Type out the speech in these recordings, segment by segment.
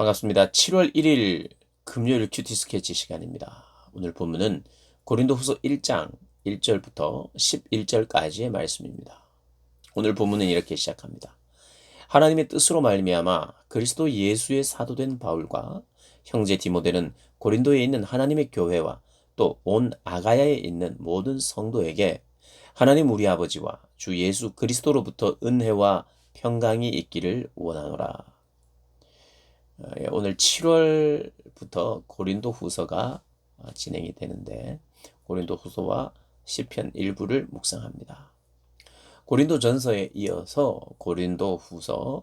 반갑습니다. 7월 1일 금요일 큐티 스케치 시간입니다. 오늘 본문은 고린도후서 1장 1절부터 11절까지의 말씀입니다. 오늘 본문은 이렇게 시작합니다. 하나님의 뜻으로 말미암아 그리스도 예수의 사도된 바울과 형제 디모데는 고린도에 있는 하나님의 교회와 또 온 아가야에 있는 모든 성도에게 하나님 우리 아버지와 주 예수 그리스도로부터 은혜와 평강이 있기를 원하노라. 오늘 7월부터 고린도 후서가 진행이 되는데 고린도 후서와 시편 일부를 묵상합니다. 고린도 전서에 이어서 고린도 후서,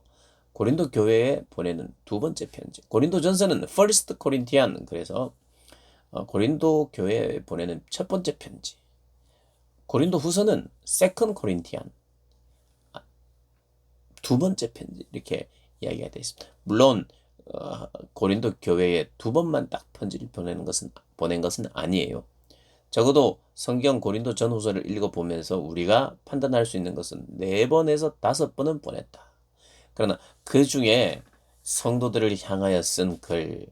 고린도 교회에 보내는 두 번째 편지. 고린도 전서는 First Corinthian, 그래서 고린도 교회에 보내는 첫 번째 편지. 고린도 후서는 Second Corinthian, 두 번째 편지, 이렇게 이야기가 되어 있습니다. 물론 고린도 교회에 두 번만 딱 편지를 보낸 것은 아니에요. 적어도 성경 고린도 전후서를 읽어보면서 우리가 판단할 수 있는 것은 4번에서 5번은 보냈다. 그러나 그 중에 성도들을 향하여 쓴 글,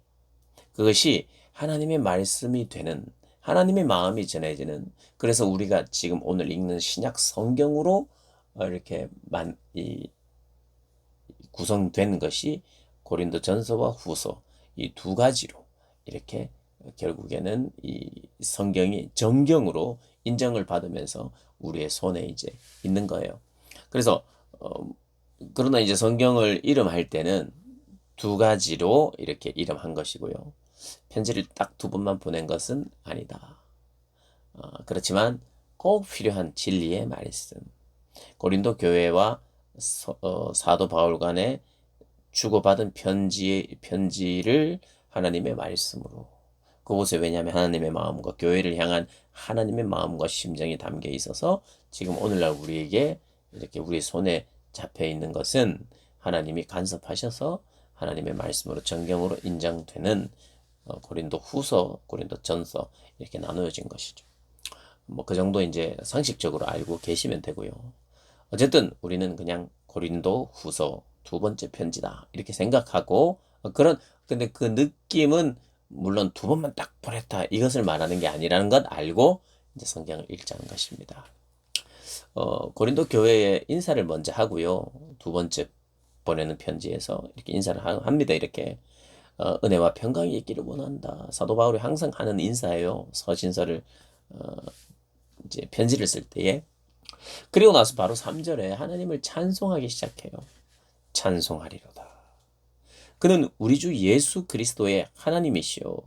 그것이 하나님의 말씀이 되는, 하나님의 마음이 전해지는, 그래서 우리가 지금 오늘 읽는 신약 성경으로 이렇게 구성된 것이 고린도 전서와 후서, 이 두 가지로 이렇게 결국에는 이 성경이 정경으로 인정을 받으면서 우리의 손에 이제 있는 거예요. 그래서 그러나 이제 성경을 이름할 때는 두 가지로 이렇게 이름한 것이고요. 편지를 딱 두 번만 보낸 것은 아니다. 그렇지만 꼭 필요한 진리의 말씀. 고린도 교회와 사도 바울 간의 주고받은 편지를 하나님의 말씀으로, 그곳에 왜냐하면 하나님의 마음과 교회를 향한 하나님의 마음과 심정이 담겨 있어서 지금 오늘날 우리에게 이렇게 우리 손에 잡혀 있는 것은 하나님이 간섭하셔서 하나님의 말씀으로 정경으로 인정되는 고린도 후서, 고린도 전서 이렇게 나누어진 것이죠. 뭐 그 정도 이제 상식적으로 알고 계시면 되고요. 어쨌든 우리는 그냥 고린도 후서 두 번째 편지다 이렇게 생각하고, 근데 그 느낌은 물론 두 번만 딱 보냈다 이것을 말하는 게 아니라는 것 알고 이제 성경을 읽자는 것입니다. 고린도 교회에 인사를 먼저 하고요. 두 번째 보내는 편지에서 이렇게 인사를 합니다. 이렇게 은혜와 평강이 있기를 원한다. 사도 바울이 항상 하는 인사예요. 서신서를 이제 편지를 쓸 때에. 그리고 나서 바로 3절에 하나님을 찬송하기 시작해요. 찬송하리로다. 그는 우리 주 예수 그리스도의 하나님이시요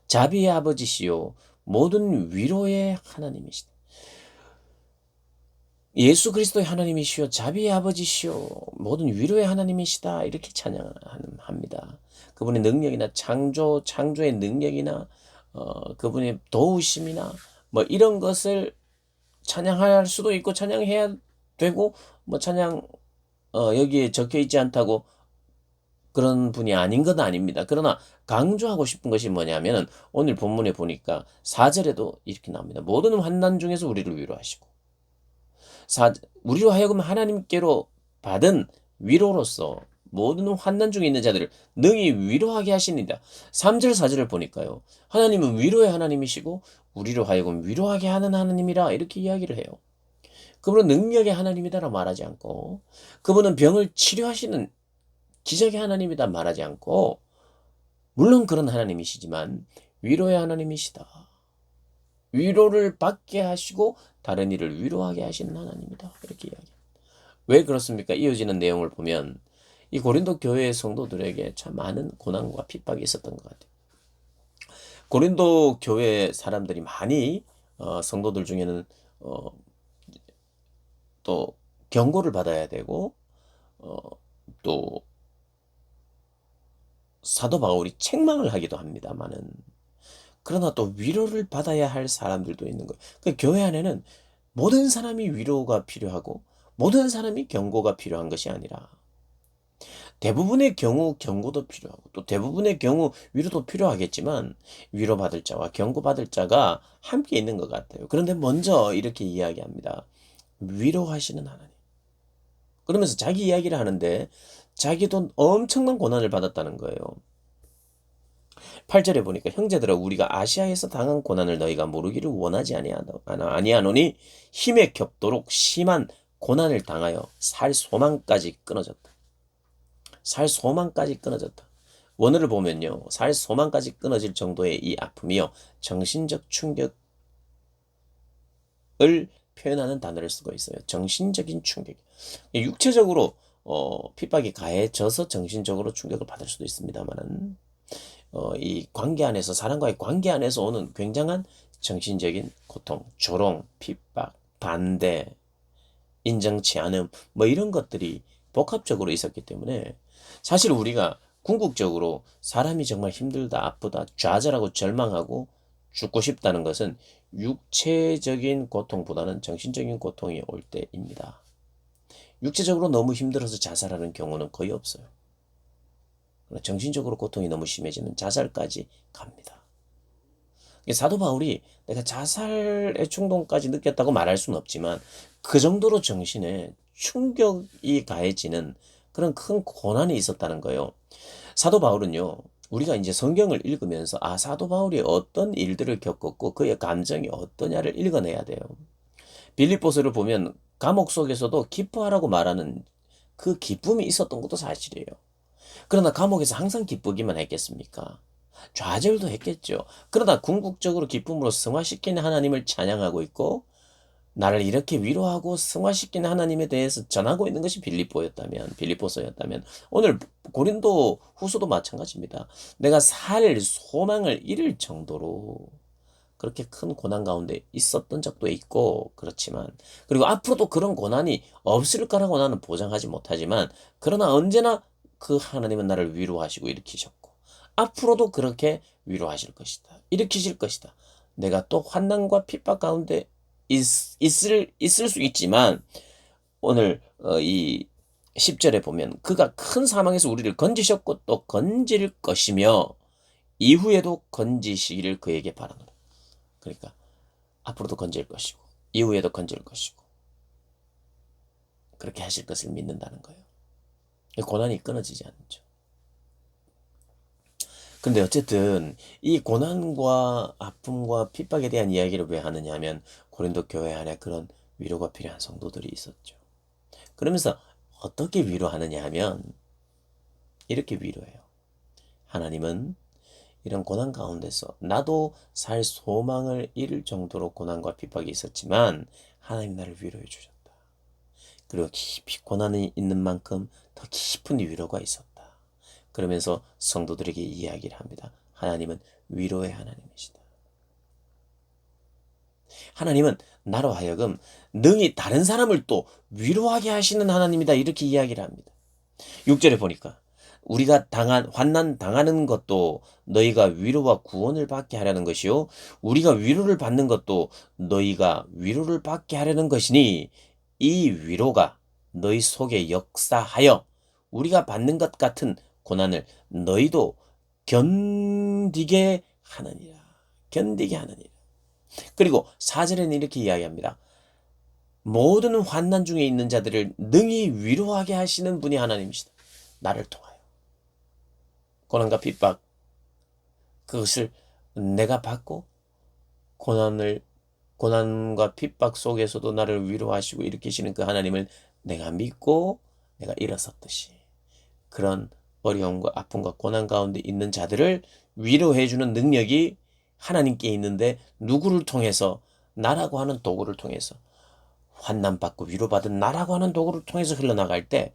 자비의 아버지시요 모든 위로의 하나님이시다. 예수 그리스도의 하나님이시요 자비의 아버지시요 모든 위로의 하나님이시다. 이렇게 찬양합니다. 그분의 능력이나 창조의 능력이나 그분의 도우심이나 뭐 이런 것을 찬양할 수도 있고 찬양해야 되고, 뭐 찬양 여기에 적혀 있지 않다고 그런 분이 아닌 건 아닙니다. 그러나 강조하고 싶은 것이 뭐냐면 오늘 본문에 보니까 4절에도 이렇게 나옵니다. 모든 환난 중에서 우리를 위로하시고, 우리로 하여금 하나님께로 받은 위로로서 모든 환난 중에 있는 자들을 능히 위로하게 하십니다. 3절 4절을 보니까요. 하나님은 위로의 하나님이시고 우리로 하여금 위로하게 하는 하나님이라 이렇게 이야기를 해요. 그분은 능력의 하나님이다라 말하지 않고, 그분은 병을 치료하시는 기적의 하나님이다 말하지 않고, 물론 그런 하나님이시지만 위로의 하나님이시다. 위로를 받게 하시고 다른 이를 위로하게 하시는 하나님이다. 이렇게 이야기합니다. 왜 그렇습니까? 이어지는 내용을 보면 이 고린도 교회의 성도들에게 참 많은 고난과 핍박이 있었던 것 같아요. 고린도 교회 사람들이 많이 성도들 중에는 또 경고를 받아야 되고, 또 사도 바울이 책망을 하기도 합니다만은, 그러나 또 위로를 받아야 할 사람들도 있는 거예요. 그 교회 안에는 모든 사람이 위로가 필요하고 모든 사람이 경고가 필요한 것이 아니라 대부분의 경우 경고도 필요하고 또 대부분의 경우 위로도 필요하겠지만 위로받을 자와 경고받을 자가 함께 있는 것 같아요. 그런데 먼저 이렇게 이야기합니다. 위로하시는 하나님. 그러면서 자기 이야기를 하는데 자기도 엄청난 고난을 받았다는 거예요. 8절에 보니까 형제들아 우리가 아시아에서 당한 고난을 너희가 모르기를 원하지 아니하노니 힘에 겹도록 심한 고난을 당하여 살 소망까지 끊어졌다. 살 소망까지 끊어졌다. 원어를 보면요. 살 소망까지 끊어질 정도의 이 아픔이요. 정신적 충격을 표현하는 단어를 쓰고 있어요. 정신적인 충격. 육체적으로 핍박이 가해져서 정신적으로 충격을 받을 수도 있습니다만은 이 관계 안에서 사람과의 관계 안에서 오는 굉장한 정신적인 고통, 조롱, 핍박, 반대, 인정치 않음 뭐 이런 것들이 복합적으로 있었기 때문에 사실 우리가 궁극적으로 사람이 정말 힘들다, 아프다, 좌절하고 절망하고 죽고 싶다는 것은 육체적인 고통보다는 정신적인 고통이 올 때입니다. 육체적으로 너무 힘들어서 자살하는 경우는 거의 없어요. 정신적으로 고통이 너무 심해지면 자살까지 갑니다. 사도 바울이 내가 자살의 충동까지 느꼈다고 말할 수는 없지만 그 정도로 정신에 충격이 가해지는 그런 큰 고난이 있었다는 거예요. 사도 바울은요, 우리가 이제 성경을 읽으면서 사도 바울이 어떤 일들을 겪었고 그의 감정이 어떠냐를 읽어내야 돼요. 빌립보서를 보면 감옥 속에서도 기뻐하라고 말하는 그 기쁨이 있었던 것도 사실이에요. 그러나 감옥에서 항상 기쁘기만 했겠습니까? 좌절도 했겠죠. 그러나 궁극적으로 기쁨으로 승화시키는 하나님을 찬양하고 있고 나를 이렇게 위로하고 승화시키는 하나님에 대해서 전하고 있는 것이 빌립보서였다면 오늘 고린도 후서도 마찬가지입니다. 내가 살 소망을 잃을 정도로 그렇게 큰 고난 가운데 있었던 적도 있고 그렇지만 그리고 앞으로도 그런 고난이 없을 거라고 나는 보장하지 못하지만 그러나 언제나 그 하나님은 나를 위로하시고 일으키셨고 앞으로도 그렇게 위로하실 것이다. 일으키실 것이다. 내가 또 환난과 핍박 가운데 있을 수 있지만 오늘 이 10절에 보면 그가 큰 사망에서 우리를 건지셨고 또 건질 것이며 이후에도 건지시기를 그에게 바라노라. 그러니까 앞으로도 건질 것이고 이후에도 건질 것이고 그렇게 하실 것을 믿는다는 거예요. 고난이 끊어지지 않죠. 근데 어쨌든 이 고난과 아픔과 핍박에 대한 이야기를 왜 하느냐 하면 고린도 교회 안에 그런 위로가 필요한 성도들이 있었죠. 그러면서 어떻게 위로하느냐 하면 이렇게 위로해요. 하나님은 이런 고난 가운데서 나도 살 소망을 잃을 정도로 고난과 핍박이 있었지만 하나님 나를 위로해 주셨다. 그리고 깊이 고난이 있는 만큼 더 깊은 위로가 있었다. 그러면서 성도들에게 이야기를 합니다. 하나님은 위로의 하나님이시다. 하나님은 나로 하여금 능히 다른 사람을 또 위로하게 하시는 하나님이다. 이렇게 이야기를 합니다. 6절에 보니까 우리가 환난 당하는 것도 너희가 위로와 구원을 받게 하려는 것이요 우리가 위로를 받는 것도 너희가 위로를 받게 하려는 것이니 이 위로가 너희 속에 역사하여 우리가 받는 것 같은 고난을 너희도 견디게 하느니라. 견디게 하느니라. 그리고 4절에는 이렇게 이야기합니다. 모든 환난 중에 있는 자들을 능히 위로하게 하시는 분이 하나님이시다. 나를 통하여. 고난과 핍박 그것을 내가 받고 고난과 핍박 속에서도 나를 위로하시고 일으키시는 그 하나님을 내가 믿고 내가 일어섰듯이 그런 어려움과 아픔과 고난 가운데 있는 자들을 위로해주는 능력이 하나님께 있는데 누구를 통해서 나라고 하는 도구를 통해서 환난받고 위로받은 나라고 하는 도구를 통해서 흘러나갈 때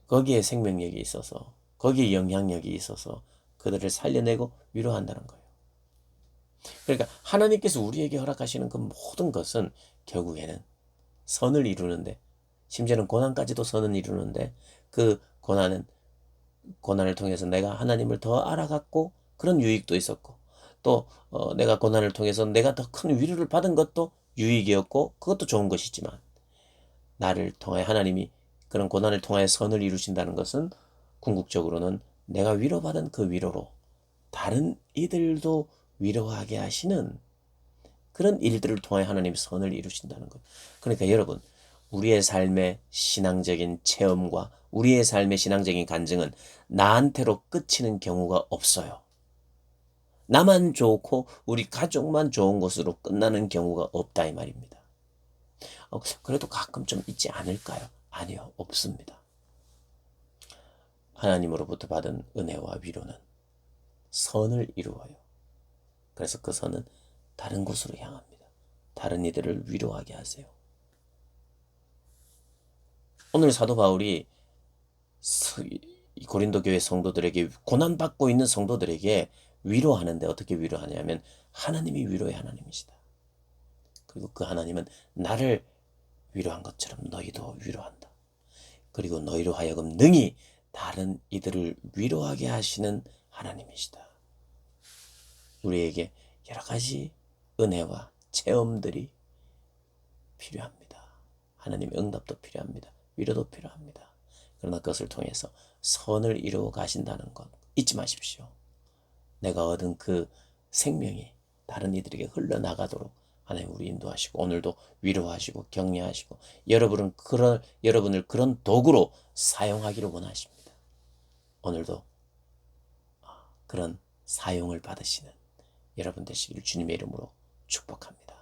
거기에 생명력이 있어서 거기에 영향력이 있어서 그들을 살려내고 위로한다는 거예요. 그러니까 하나님께서 우리에게 허락하시는 그 모든 것은 결국에는 선을 이루는데 심지어는 고난까지도 선을 이루는데 그 고난을 통해서 내가 하나님을 더 알아갔고 그런 유익도 있었고 또 내가 고난을 통해서 내가 더 큰 위로를 받은 것도 유익이었고 그것도 좋은 것이지만 나를 통해 하나님이 그런 고난을 통해 선을 이루신다는 것은 궁극적으로는 내가 위로받은 그 위로로 다른 이들도 위로하게 하시는 그런 일들을 통해 하나님이 선을 이루신다는 거예요. 그러니까 여러분 우리의 삶의 신앙적인 체험과 우리의 삶의 신앙적인 간증은 나한테로 끝이는 경우가 없어요. 나만 좋고 우리 가족만 좋은 것으로 끝나는 경우가 없다 이 말입니다. 그래도 가끔 좀 있지 않을까요? 아니요, 없습니다. 하나님으로부터 받은 은혜와 위로는 선을 이루어요. 그래서 그 선은 다른 곳으로 향합니다. 다른 이들을 위로하게 하세요. 오늘 사도 바울이 고린도 교회 성도들에게, 고난받고 있는 성도들에게 위로하는데 어떻게 위로하냐면 하나님이 위로의 하나님이시다. 그리고 그 하나님은 나를 위로한 것처럼 너희도 위로한다. 그리고 너희로 하여금 능히 다른 이들을 위로하게 하시는 하나님이시다. 우리에게 여러 가지 은혜와 체험들이 필요합니다. 하나님의 응답도 필요합니다. 위로도 필요합니다. 그러나 그것을 통해서 선을 이루어 가신다는 것 잊지 마십시오. 내가 얻은 그 생명이 다른 이들에게 흘러나가도록 하나님 우리 인도하시고 오늘도 위로하시고 격려하시고 여러분을 그런 도구로 사용하기를 원하십니다. 오늘도 그런 사용을 받으시는 여러분 되시기를 주님의 이름으로 축복합니다.